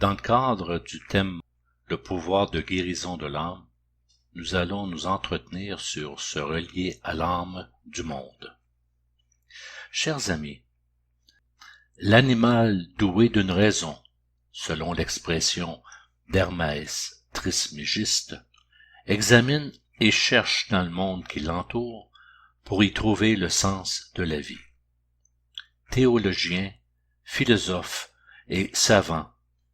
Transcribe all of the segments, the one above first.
Dans le cadre du thème « Le pouvoir de guérison de l'âme », nous allons nous entretenir sur se relier à l'âme du monde. Chers amis, l'animal doué d'une raison, selon l'expression d'Hermès Trismégiste, examine et cherche dans le monde qui l'entoure pour y trouver le sens de la vie. Théologiens, philosophes et savants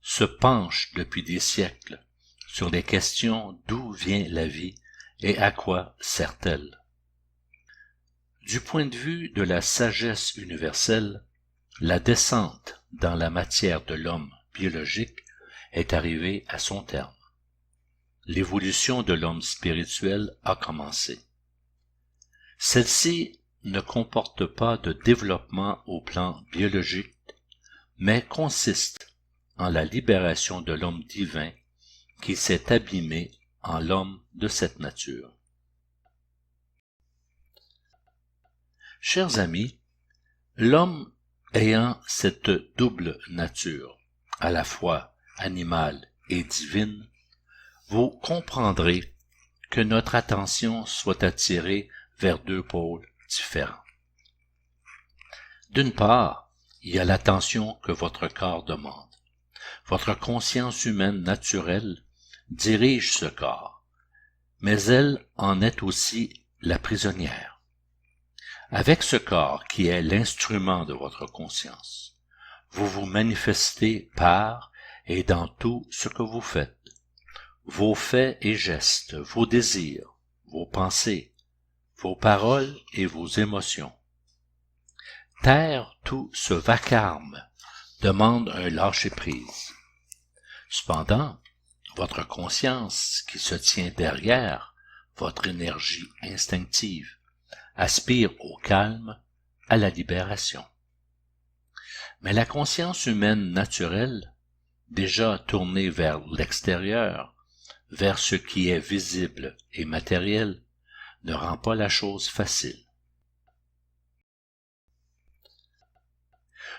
se penchent depuis des siècles sur les questions d'où vient la vie et à quoi sert-elle. Du point de vue de la sagesse universelle, la descente dans la matière de l'homme biologique est arrivée à son terme. L'évolution de l'homme spirituel a commencé. Celle-ci ne comporte pas de développement au plan biologique, mais consiste en la libération de l'homme divin qui s'est abîmé en l'homme de cette nature. Chers amis, l'homme ayant cette double nature, à la fois animale et divine, vous comprendrez que notre attention soit attirée vers deux pôles différents. D'une part, il y a l'attention que votre corps demande. Votre conscience humaine naturelle dirige ce corps, mais elle en est aussi la prisonnière. Avec ce corps qui est l'instrument de votre conscience, vous vous manifestez par et dans tout ce que vous faites. Vos faits et gestes, vos désirs, vos pensées, vos paroles et vos émotions. Taire tout ce vacarme demande un lâcher-prise. Cependant, votre conscience qui se tient derrière votre énergie instinctive aspire au calme, à la libération. Mais la conscience humaine naturelle, déjà tournée vers l'extérieur, vers ce qui est visible et matériel, ne rend pas la chose facile.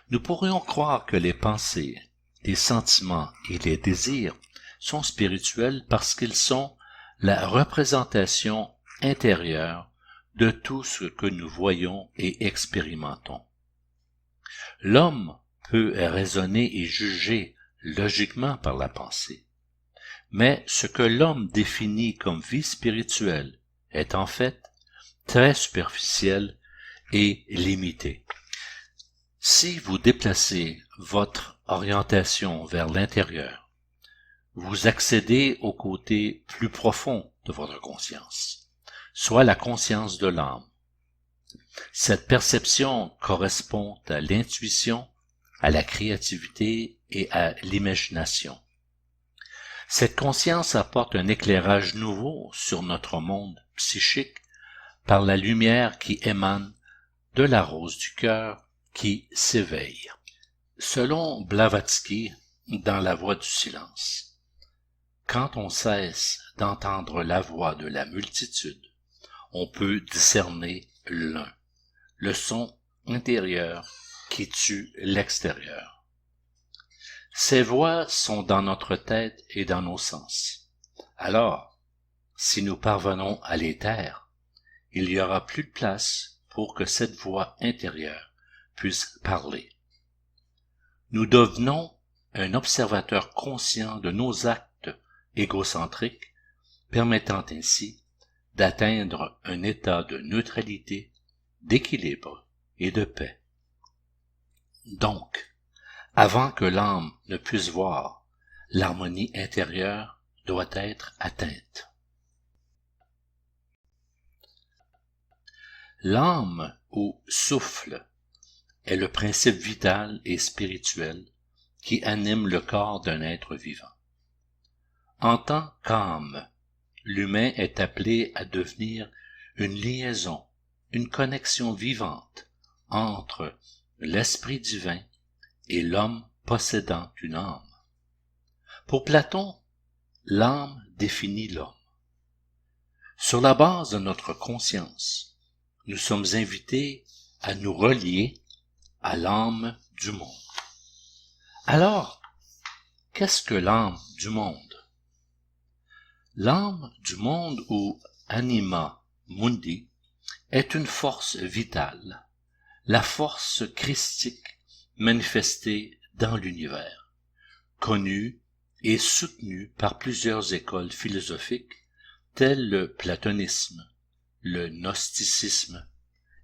Nous pourrions croire que les pensées, les sentiments et les désirs sont spirituels parce qu'ils sont la représentation intérieure de tout ce que nous voyons et expérimentons. L'homme peut raisonner et juger logiquement par la pensée, mais ce que l'homme définit comme vie spirituelle est en fait très superficiel et limité. Si vous déplacez votre orientation vers l'intérieur, vous accédez au côté plus profond de votre conscience, soit la conscience de l'âme. Cette perception correspond à l'intuition, à la créativité et à l'imagination. Cette conscience apporte un éclairage nouveau sur notre monde psychique par la lumière qui émane de la rose du cœur qui s'éveille. Selon Blavatsky, dans La Voix du silence, quand on cesse d'entendre la voix de la multitude, on peut discerner l'un, le son intérieur qui tue l'extérieur. Ces voix sont dans notre tête et dans nos sens. Alors, si nous parvenons à les taire, il y aura plus de place pour que cette voix intérieure puisse parler. Nous devenons un observateur conscient de nos actes égocentriques, permettant ainsi d'atteindre un état de neutralité, d'équilibre et de paix. Donc, avant que l'âme ne puisse voir, l'harmonie intérieure doit être atteinte. L'âme ou souffle est le principe vital et spirituel qui anime le corps d'un être vivant. En tant qu'âme, l'humain est appelé à devenir une liaison, une connexion vivante entre l'esprit divin et l'homme possédant une âme. Pour Platon, l'âme définit l'homme. Sur la base de notre conscience, nous sommes invités à nous relier à l'âme du monde. Alors, Qu'est-ce que l'âme du monde? L'âme du monde ou anima mundi est une force vitale, la force christique manifestée dans l'univers, connue et soutenue par plusieurs écoles philosophiques telles le platonisme, le gnosticisme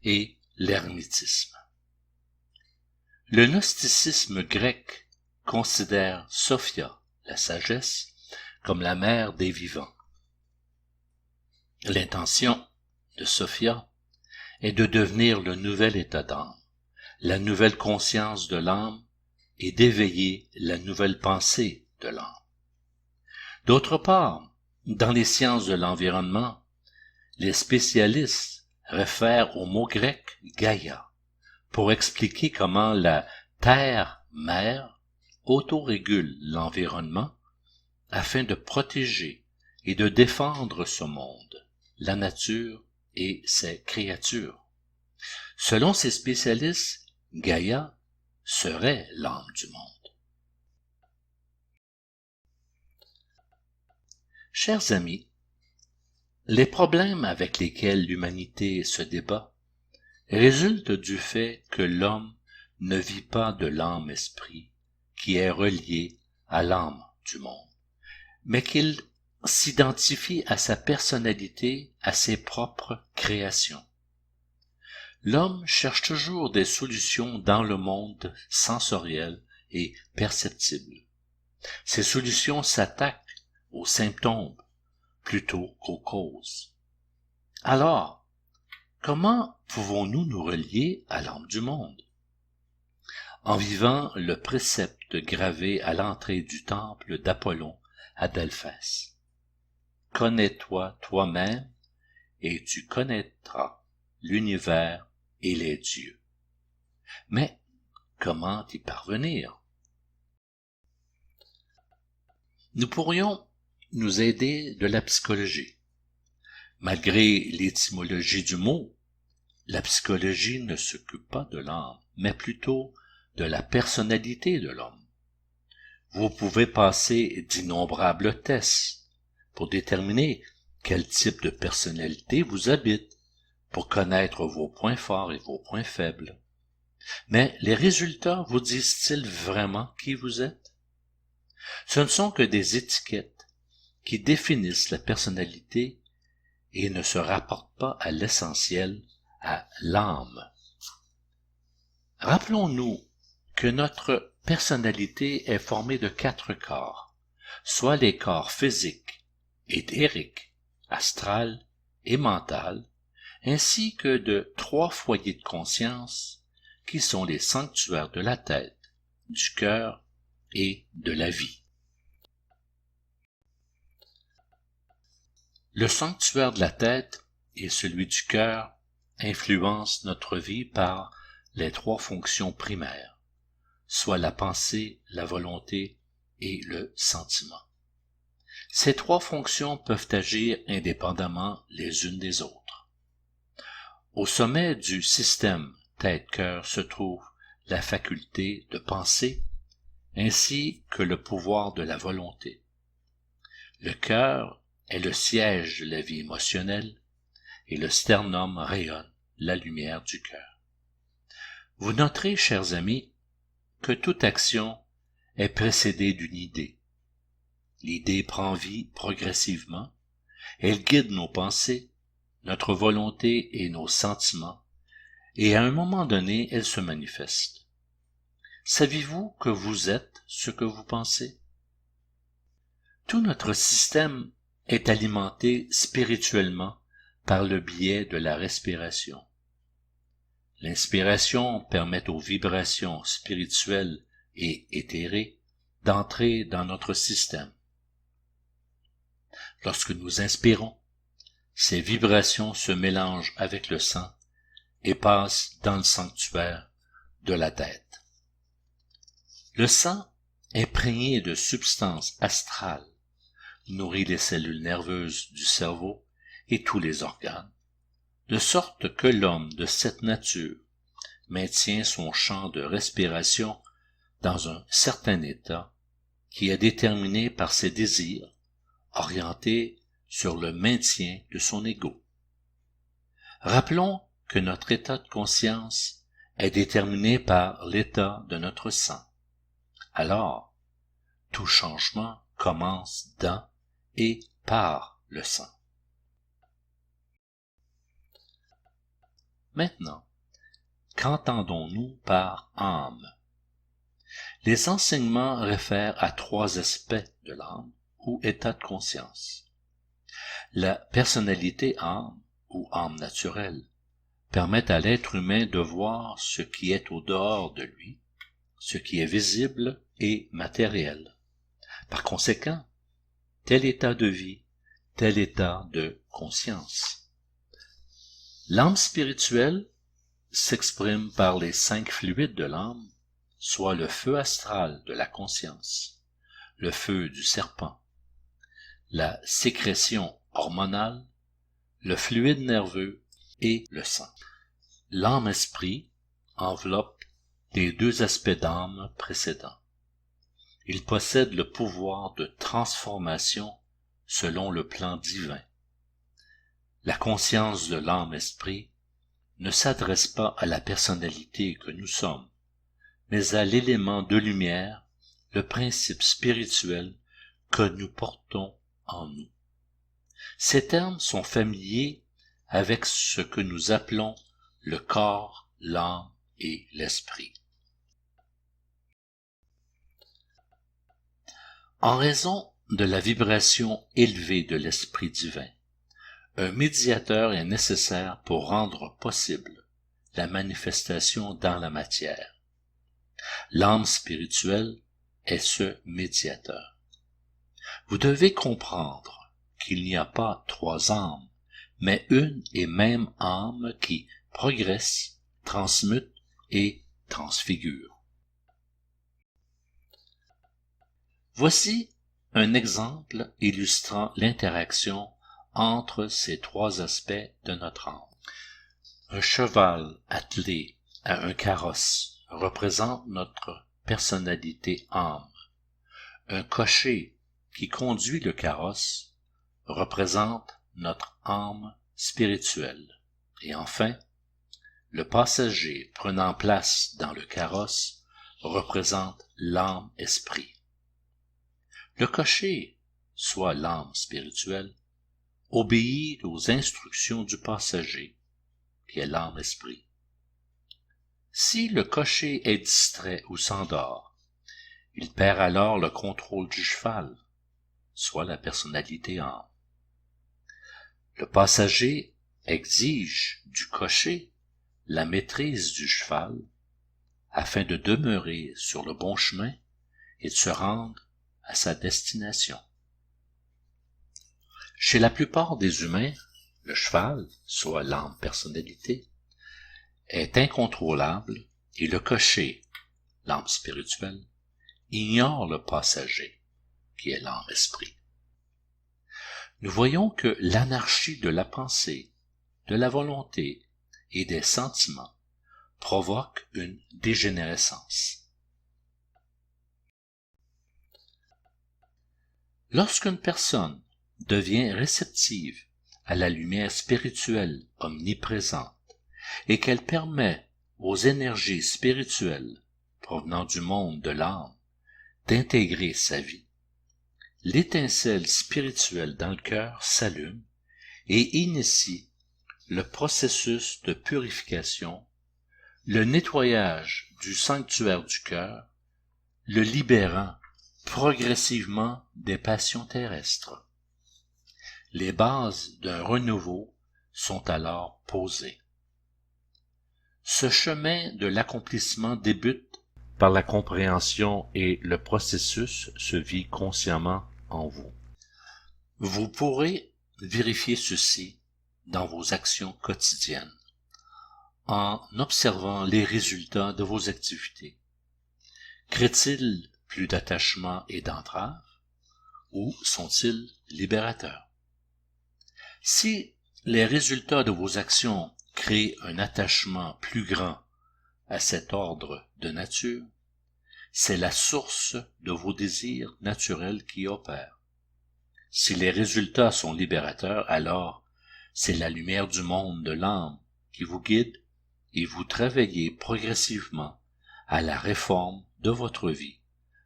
et l'hermétisme. Le gnosticisme grec considère Sophia, la sagesse, comme la mère des vivants. L'intention de Sophia est de devenir le nouvel état d'âme, la nouvelle conscience de l'âme et d'éveiller la nouvelle pensée de l'âme. D'autre part, dans les sciences de l'environnement, les spécialistes réfèrent au mot grec Gaïa pour expliquer comment la Terre-Mère autorégule l'environnement afin de protéger et de défendre ce monde, la nature et ses créatures. Selon ces spécialistes, Gaïa serait l'âme du monde. Chers amis, les problèmes avec lesquels l'humanité se débat résultent du fait que l'homme ne vit pas de l'âme-esprit qui est relié à l'âme du monde, mais qu'il s'identifie à sa personnalité, à ses propres créations. L'homme cherche toujours des solutions dans le monde sensoriel et perceptible. Ces solutions s'attaquent aux symptômes plutôt qu'aux causes. Alors, comment pouvons-nous nous relier à l'âme du monde? En vivant le précepte gravé à l'entrée du temple d'Apollon à Delphès. Connais-toi toi-même et tu connaîtras l'univers et les dieux. Mais comment y parvenir? Nous pourrions nous aider de la psychologie. Malgré l'étymologie du mot, la psychologie ne s'occupe pas de l'âme, mais plutôt de la personnalité de l'homme. Vous pouvez passer d'innombrables tests pour déterminer quel type de personnalité vous habite, pour connaître vos points forts et vos points faibles. Mais les résultats vous disent-ils vraiment qui vous êtes? Ce ne sont que des étiquettes qui définissent la personnalité et ne se rapportent pas à l'essentiel, à l'âme. Rappelons-nous que notre personnalité est formée de 4 corps, soit les corps physiques, éthériques, astral et mental, ainsi que de 3 foyers de conscience qui sont les sanctuaires de la tête, du cœur et de la vie. Le sanctuaire de la tête et celui du cœur influencent notre vie par les 3 fonctions primaires, soit la pensée, la volonté et le sentiment. Ces 3 fonctions peuvent agir indépendamment les unes des autres. Au sommet du système tête-cœur se trouve la faculté de penser, ainsi que le pouvoir de la volonté. Le cœur est le siège de la vie émotionnelle et le sternum rayonne la lumière du cœur. Vous noterez, chers amis, que toute action est précédée d'une idée. L'idée prend vie progressivement, elle guide nos pensées, notre volonté et nos sentiments, et à un moment donné, elle se manifeste. Saviez-vous que vous êtes ce que vous pensez? Tout notre système est alimenté spirituellement par le biais de la respiration. L'inspiration permet aux vibrations spirituelles et éthérées d'entrer dans notre système. Lorsque nous inspirons, ces vibrations se mélangent avec le sang et passent dans le sanctuaire de la tête. Le sang, imprégné de substances astrales, nourrit les cellules nerveuses du cerveau et tous les organes, de sorte que l'homme de cette nature maintient son champ de respiration dans un certain état qui est déterminé par ses désirs, orientés sur le maintien de son ego. Rappelons que notre état de conscience est déterminé par l'état de notre sang. Alors, tout changement commence dans et par le sang. Maintenant, qu'entendons-nous par âme? Les enseignements réfèrent à 3 aspects de l'âme ou état de conscience. La personnalité âme ou âme naturelle permet à l'être humain de voir ce qui est au dehors de lui, ce qui est visible et matériel. Par conséquent, tel état de vie, tel état de conscience. L'âme spirituelle s'exprime par les 5 fluides de l'âme, soit le feu astral de la conscience, le feu du serpent, la sécrétion hormonale, le fluide nerveux et le sang. L'âme-esprit enveloppe les 2 aspects d'âme précédents. Il possède le pouvoir de transformation selon le plan divin. La conscience de l'âme-esprit ne s'adresse pas à la personnalité que nous sommes, mais à l'élément de lumière, le principe spirituel que nous portons en nous. Ces termes sont familiers avec ce que nous appelons le corps, l'âme et l'esprit. En raison de la vibration élevée de l'esprit divin, un médiateur est nécessaire pour rendre possible la manifestation dans la matière. L'âme spirituelle est ce médiateur. Vous devez comprendre qu'il n'y a pas 3 âmes, mais une et même âme qui progresse, transmute et transfigure. Voici un exemple illustrant l'interaction entre ces 3 aspects de notre âme. Un cheval attelé à un carrosse représente notre personnalité âme. Un cocher qui conduit le carrosse représente notre âme spirituelle. Et enfin, le passager prenant place dans le carrosse représente l'âme-esprit. Le cocher, soit l'âme spirituelle, obéit aux instructions du passager, qui est l'âme-esprit. Si le cocher est distrait ou s'endort, il perd alors le contrôle du cheval, soit la personnalité âme. Le passager exige du cocher la maîtrise du cheval afin de demeurer sur le bon chemin et de se rendre à sa destination. Chez la plupart des humains, le cheval, soit l'âme-personnalité, est incontrôlable et le cocher, l'âme spirituelle, ignore le passager, qui est l'âme-esprit. Nous voyons que l'anarchie de la pensée, de la volonté et des sentiments provoque une dégénérescence. Lorsqu'une personne devient réceptive à la lumière spirituelle omniprésente et qu'elle permet aux énergies spirituelles provenant du monde de l'âme d'intégrer sa vie, l'étincelle spirituelle dans le cœur s'allume et initie le processus de purification, le nettoyage du sanctuaire du cœur, le libérant progressivement des passions terrestres. Les bases d'un renouveau sont alors posées. Ce chemin de l'accomplissement débute par la compréhension et le processus se vit consciemment en vous. Vous pourrez vérifier ceci dans vos actions quotidiennes, en observant les résultats de vos activités. Créent-ils plus d'attachement et d'entrave, ou sont-ils libérateurs? Si les résultats de vos actions créent un attachement plus grand à cet ordre de nature, c'est la source de vos désirs naturels qui opère. Si les résultats sont libérateurs, alors c'est la lumière du monde de l'âme qui vous guide et vous travaillez progressivement à la réforme de votre vie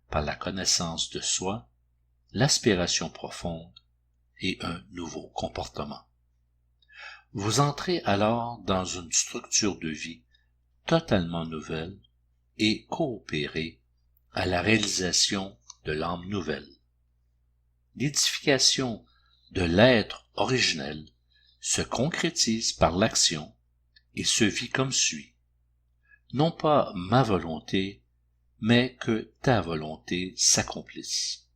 par la connaissance de soi, l'aspiration profonde et un nouveau comportement. Vous entrez alors dans une structure de vie totalement nouvelle et coopérez à la réalisation de l'âme nouvelle. L'édification de l'être originel se concrétise par l'action et se vit comme suit. Non pas ma volonté, mais que ta volonté s'accomplisse.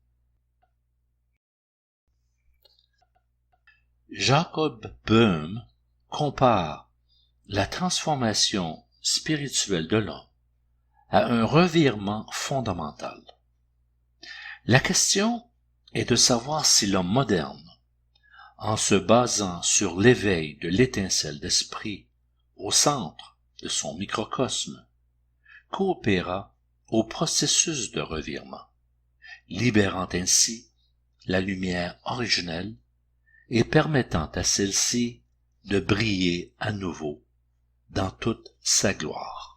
Jacob Böhm compare la transformation spirituelle de l'homme à un revirement fondamental. La question est de savoir si l'homme moderne, en se basant sur l'éveil de l'étincelle d'esprit au centre de son microcosme, coopéra au processus de revirement, libérant ainsi la lumière originelle et permettant à celle-ci de briller à nouveau dans toute sa gloire.